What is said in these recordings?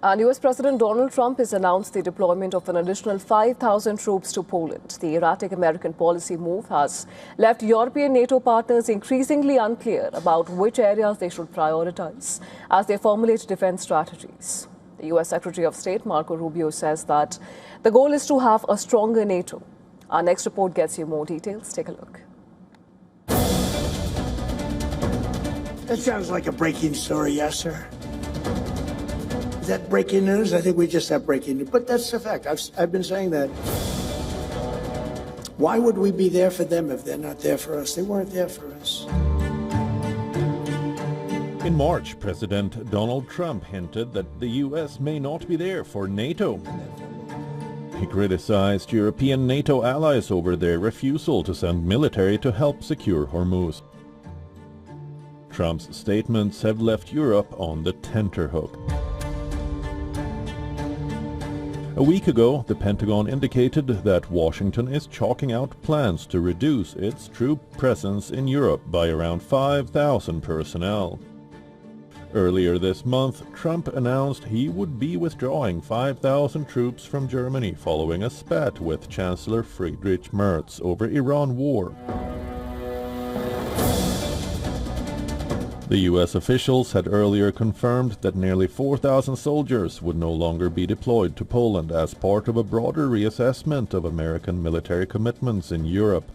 And US President Donald Trump has announced the deployment of an additional 5,000 troops to Poland. The erratic American policy move has left European NATO partners increasingly unclear about which areas they should prioritize as they formulate defense strategies. The US Secretary of State Marco Rubio says that the goal is to have a stronger NATO. Our next report gets you more details. Take a look. That sounds like a breaking story, yes, sir. Is that breaking news? I think we just have breaking news. But that's the fact. I've been saying that. Why would we be there for them if they're not there for us? They weren't there for us. In March, President Donald Trump hinted that the U.S. may not be there for NATO. He criticized European NATO allies over their refusal to send military to help secure Hormuz. Trump's statements have left Europe on the tenterhook. A week ago, the Pentagon indicated that Washington is chalking out plans to reduce its troop presence in Europe by around 5,000 personnel. Earlier this month, Trump announced he would be withdrawing 5,000 troops from Germany following a spat with Chancellor Friedrich Merz over Iran war. The U.S. officials had earlier confirmed that nearly 4,000 soldiers would no longer be deployed to Poland as part of a broader reassessment of American military commitments in Europe.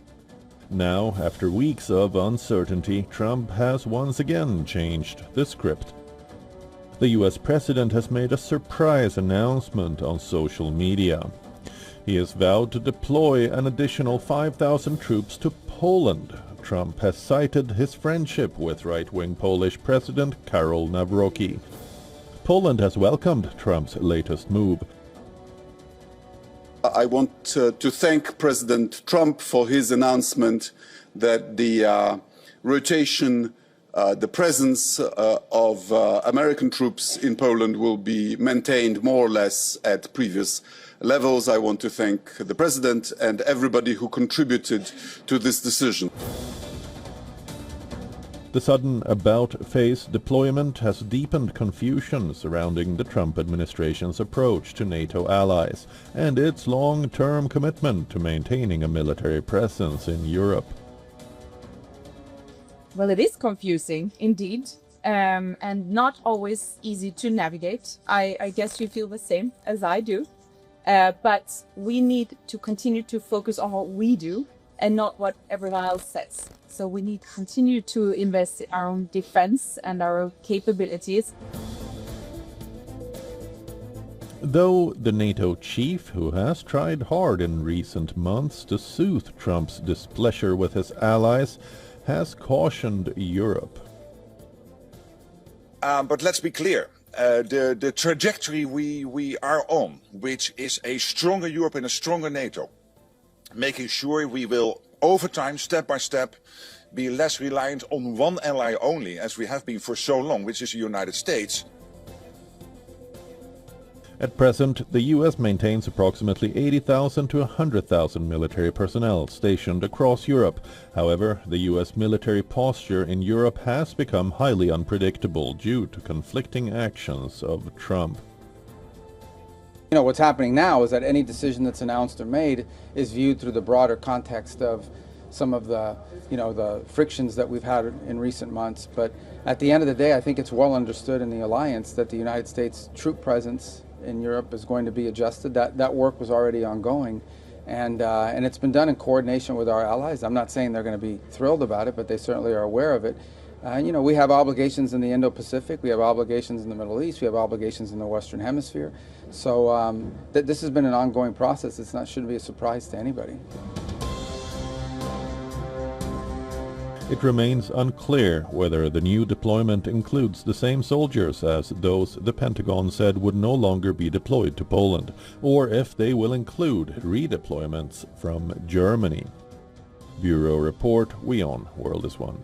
Now, after weeks of uncertainty, Trump has once again changed the script. The U.S. president has made a surprise announcement on social media. He has vowed to deploy an additional 5,000 troops to Poland. Trump has cited his friendship with right-wing Polish President Karol Nawrocki. Poland has welcomed Trump's latest move. I want to thank President Trump for his announcement that the rotation, the presence of American troops in Poland will be maintained more or less at previous levels. I want to thank the President and everybody who contributed to this decision. The sudden about-face deployment has deepened confusion surrounding the Trump administration's approach to NATO allies and its long-term commitment to maintaining a military presence in Europe. Well, it is confusing, indeed, and not always easy to navigate. I guess you feel the same as I do. But we need to continue to focus on what we do and not what everyone else says. So we need to continue to invest in our own defense and our own capabilities. Though the NATO chief, who has tried hard in recent months to soothe Trump's displeasure with his allies, has cautioned Europe. But let's be clear. The trajectory we are on, which is a stronger Europe and a stronger NATO, making sure we will, over time, step by step, be less reliant on one ally only, as we have been for so long, which is the United States. At present, the U.S. maintains approximately 80,000 to 100,000 military personnel stationed across Europe. However, the U.S. military posture in Europe has become highly unpredictable due to conflicting actions of Trump. You know, what's happening now is that any decision that's announced or made is viewed through the broader context of some of the, the frictions that we've had in recent months. But at the end of the day, I think it's well understood in the alliance that the United States troop presence in Europe is going to be adjusted. That work was already ongoing, and it's been done in coordination with our allies. I'm not saying they're going to be thrilled about it, but they certainly are aware of it. We have obligations in the Indo-Pacific, we have obligations in the Middle East, we have obligations in the Western Hemisphere. So this has been an ongoing process. Shouldn't be a surprise to anybody. It remains unclear whether the new deployment includes the same soldiers as those the Pentagon said would no longer be deployed to Poland, or if they will include redeployments from Germany. Bureau Report, WION World is One.